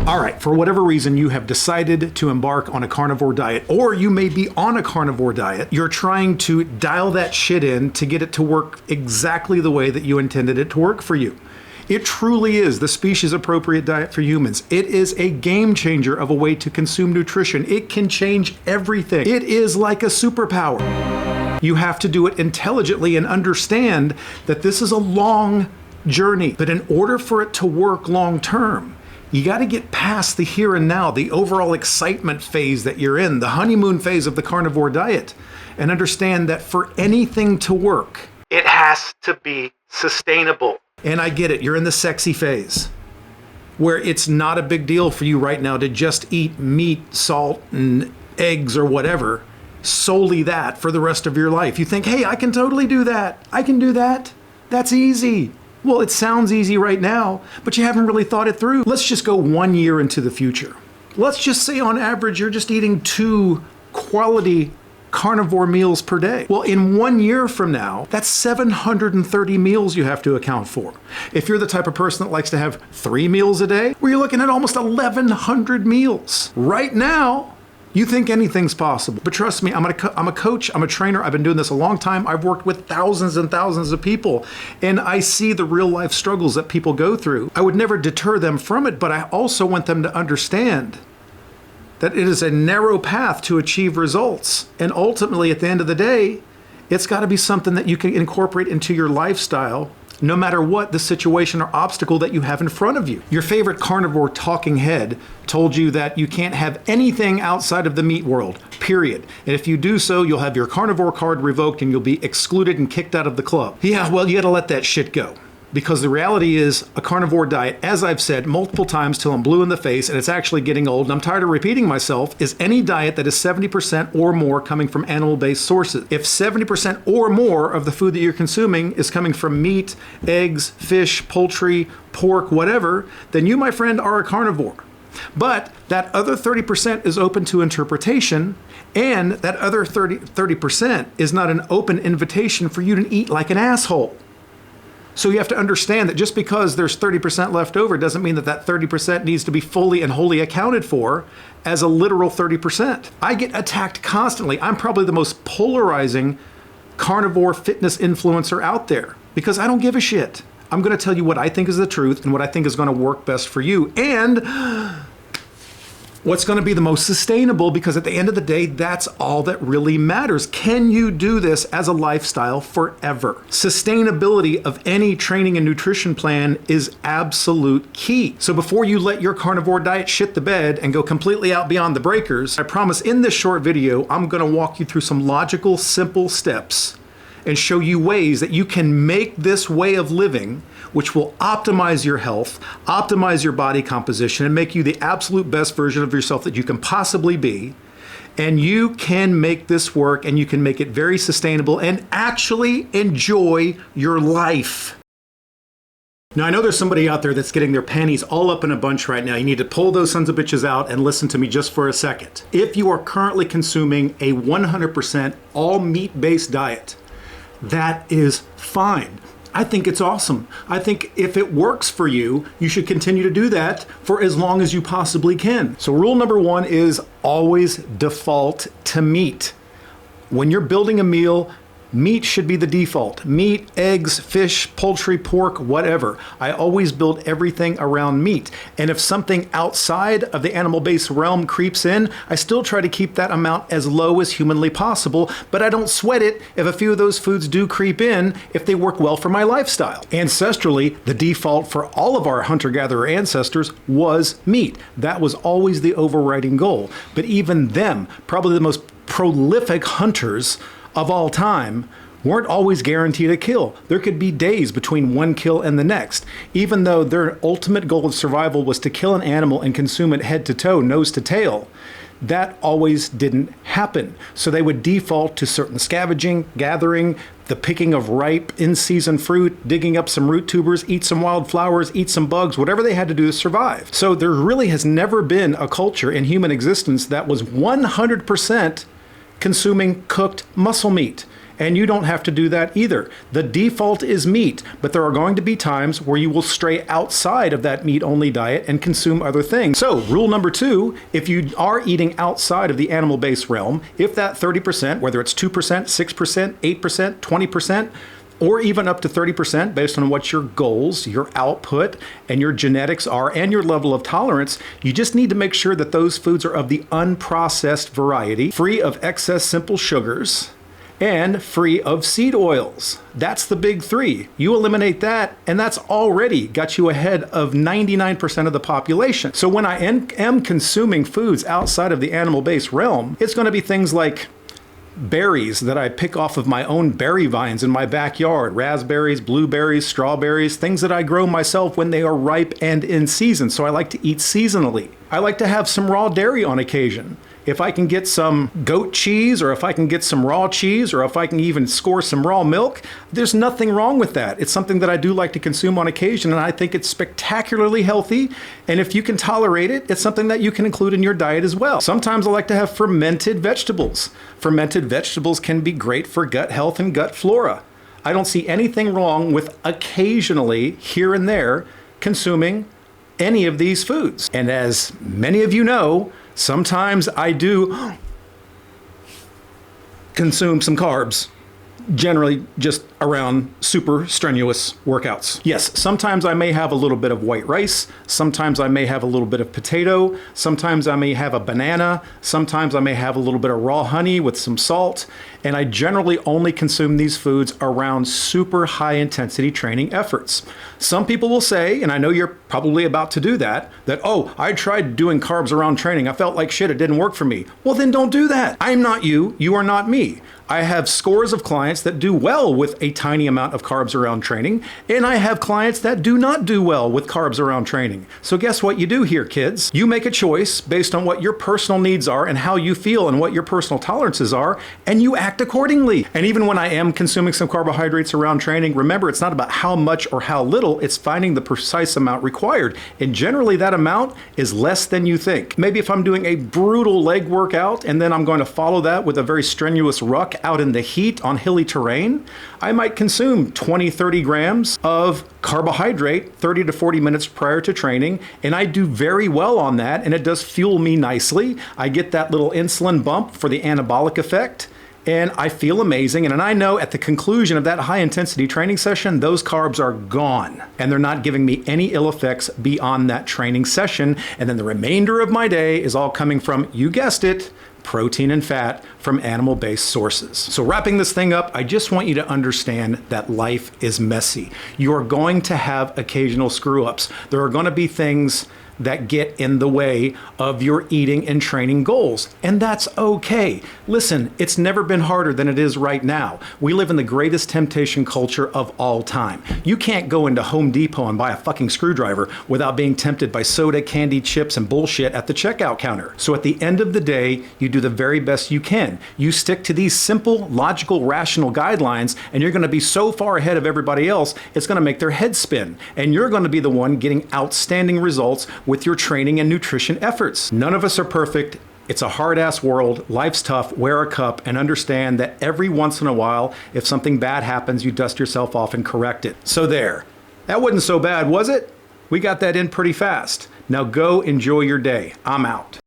All right, for whatever reason, you have decided to embark on a carnivore diet, or you may be on a carnivore diet. You're trying to dial that shit in to get it to work exactly the way that you intended it to work for you. It truly is the species appropriate diet for humans. It is a game changer of a way to consume nutrition. It can change everything. It is like a superpower. You have to do it intelligently and understand that this is a long journey. But in order for it to work long term, you got to get past the here and now, the overall excitement phase that you're in, the honeymoon phase of the carnivore diet, and understand that for anything to work, it has to be sustainable. And I get it, you're in the sexy phase, where it's not a big deal for you right now to just eat meat, salt, and eggs or whatever, solely that for the rest of your life. You think, hey, I can totally do that. I can do that. That's easy. Well, it sounds easy right now, but you haven't really thought it through. Let's just go 1 year into the future. Let's just say on average, you're just eating 2 quality carnivore meals per day. Well, in 1 year from now, that's 730 meals you have to account for. If you're the type of person that likes to have 3 meals a day, well, you're looking at almost 1,100 meals. Right now, you think anything's possible. But trust me, I'm a coach, I'm a trainer, I've been doing this a long time. I've worked with thousands and thousands of people, and I see the real life struggles that people go through. I would never deter them from it, but I also want them to understand that it is a narrow path to achieve results. And ultimately, at the end of the day, it's got to be something that you can incorporate into your lifestyle, no matter what the situation or obstacle that you have in front of you. Your favorite carnivore talking head told you that you can't have anything outside of the meat world, period. And if you do so, you'll have your carnivore card revoked and you'll be excluded and kicked out of the club. Yeah, well, you gotta let that shit go. Because the reality is a carnivore diet, as I've said multiple times till I'm blue in the face and it's actually getting old and I'm tired of repeating myself, is any diet that is 70% or more coming from animal-based sources. If 70% or more of the food that you're consuming is coming from meat, eggs, fish, poultry, pork, whatever, then you, my friend, are a carnivore. But that other 30% is open to interpretation, and that other 30% is not an open invitation for you to eat like an asshole. So you have to understand that just because there's 30% left over doesn't mean that that 30% needs to be fully and wholly accounted for as a literal 30%. I get attacked constantly. I'm probably the most polarizing carnivore fitness influencer out there because I don't give a shit. I'm going to tell you what I think is the truth and what I think is going to work best for you, and what's going to be the most sustainable, because at the end of the day, that's all that really matters. Can you do this as a lifestyle forever? Sustainability of any training and nutrition plan is absolute key. So before you let your carnivore diet shit the bed and go completely out beyond the breakers, I promise in this short video, I'm going to walk you through some logical, simple steps and show you ways that you can make this way of living, which will optimize your health, optimize your body composition, and make you the absolute best version of yourself that you can possibly be. And you can make this work, and you can make it very sustainable and actually enjoy your life. Now, I know there's somebody out there that's getting their panties all up in a bunch right now. You need to pull those sons of bitches out and listen to me just for a second. If you are currently consuming a 100% all meat-based diet, that is fine. I think it's awesome. I think if it works for you, you should continue to do that for as long as you possibly can. So rule number 1 is always default to meat. When you're building a meal, meat should be the default. Meat, eggs, fish, poultry, pork, whatever. I always build everything around meat. And if something outside of the animal-based realm creeps in, I still try to keep that amount as low as humanly possible, but I don't sweat it if a few of those foods do creep in if they work well for my lifestyle. Ancestrally, the default for all of our hunter-gatherer ancestors was meat. That was always the overriding goal. But even them, probably the most prolific hunters of all time, weren't always guaranteed a kill. There could be days between one kill and the next, even though their ultimate goal of survival was to kill an animal and consume it head to toe, nose to tail. That always didn't happen. So they would default to certain scavenging, gathering, the picking of ripe in-season fruit, digging up some root tubers, eat some wildflowers, eat some bugs, whatever they had to do to survive. So there really has never been a culture in human existence that was 100% consuming cooked muscle meat. and you don't have to do that either. The default is meat, but there are going to be times where you will stray outside of that meat-only diet and consume other things. So rule number 2, if you are eating outside of the animal-based realm, if that 30%, whether it's 2%, 6%, 8%, 20%, or even up to 30% based on what your goals, your output, and your genetics are, and your level of tolerance, you just need to make sure that those foods are of the unprocessed variety, free of excess simple sugars, and free of seed oils. That's the big 3. You eliminate that, and that's already got you ahead of 99% of the population. So when I am consuming foods outside of the animal-based realm, it's going to be things like berries that I pick off of my own berry vines in my backyard, raspberries, blueberries, strawberries, things that I grow myself when they are ripe and in season. So I like to eat seasonally. I like to have some raw dairy on occasion. If I can get some goat cheese, or if I can get some raw cheese, or if I can even score some raw milk, there's nothing wrong with that. It's something that I do like to consume on occasion, and I think it's spectacularly healthy. And if you can tolerate it, it's something that you can include in your diet as well. Sometimes I like to have fermented vegetables. Fermented vegetables can be great for gut health and gut flora. I don't see anything wrong with occasionally, here and there, consuming any of these foods. And as many of you know, sometimes I do consume some carbs, generally just around super strenuous workouts. Yes, sometimes I may have a little bit of white rice, sometimes I may have a little bit of potato, sometimes I may have a banana, sometimes I may have a little bit of raw honey with some salt, and I generally only consume these foods around super high intensity training efforts. Some people will say, and I know you're probably about to do that, oh, I tried doing carbs around training, I felt like shit, it didn't work for me. Well, then don't do that. I'm not you, you are not me. I have scores of clients that do well with a tiny amount of carbs around training, and I have clients that do not do well with carbs around training. So guess what you do here, kids? You make a choice based on what your personal needs are and how you feel and what your personal tolerances are, and you act accordingly. And even when I am consuming some carbohydrates around training, remember, it's not about how much or how little, it's finding the precise amount required. And generally that amount is less than you think. Maybe if I'm doing a brutal leg workout and then I'm going to follow that with a very strenuous ruck out in the heat on hilly terrain, I might consume 20, 30 grams of carbohydrate 30 to 40 minutes prior to training, and I do very well on that, and it does fuel me nicely. I get that little insulin bump for the anabolic effect, and I feel amazing. And I know at the conclusion of that high intensity training session, those carbs are gone and they're not giving me any ill effects beyond that training session. And then the remainder of my day is all coming from, you guessed it, protein and fat from animal-based sources. So wrapping this thing up, I just want you to understand that life is messy. You are going to have occasional screw-ups. There are going to be things that get in the way of your eating and training goals. And that's okay. Listen, it's never been harder than it is right now. We live in the greatest temptation culture of all time. You can't go into Home Depot and buy a fucking screwdriver without being tempted by soda, candy, chips, and bullshit at the checkout counter. So at the end of the day, you do the very best you can. You stick to these simple, logical, rational guidelines, and you're gonna be so far ahead of everybody else, it's gonna make their head spin. And you're gonna be the one getting outstanding results with your training and nutrition efforts. None of us are perfect. It's a hard-ass world. Life's tough. Wear a cup and understand that every once in a while, if something bad happens, you dust yourself off and correct it. So there. That wasn't so bad, was it? We got that in pretty fast. Now go enjoy your day. I'm out.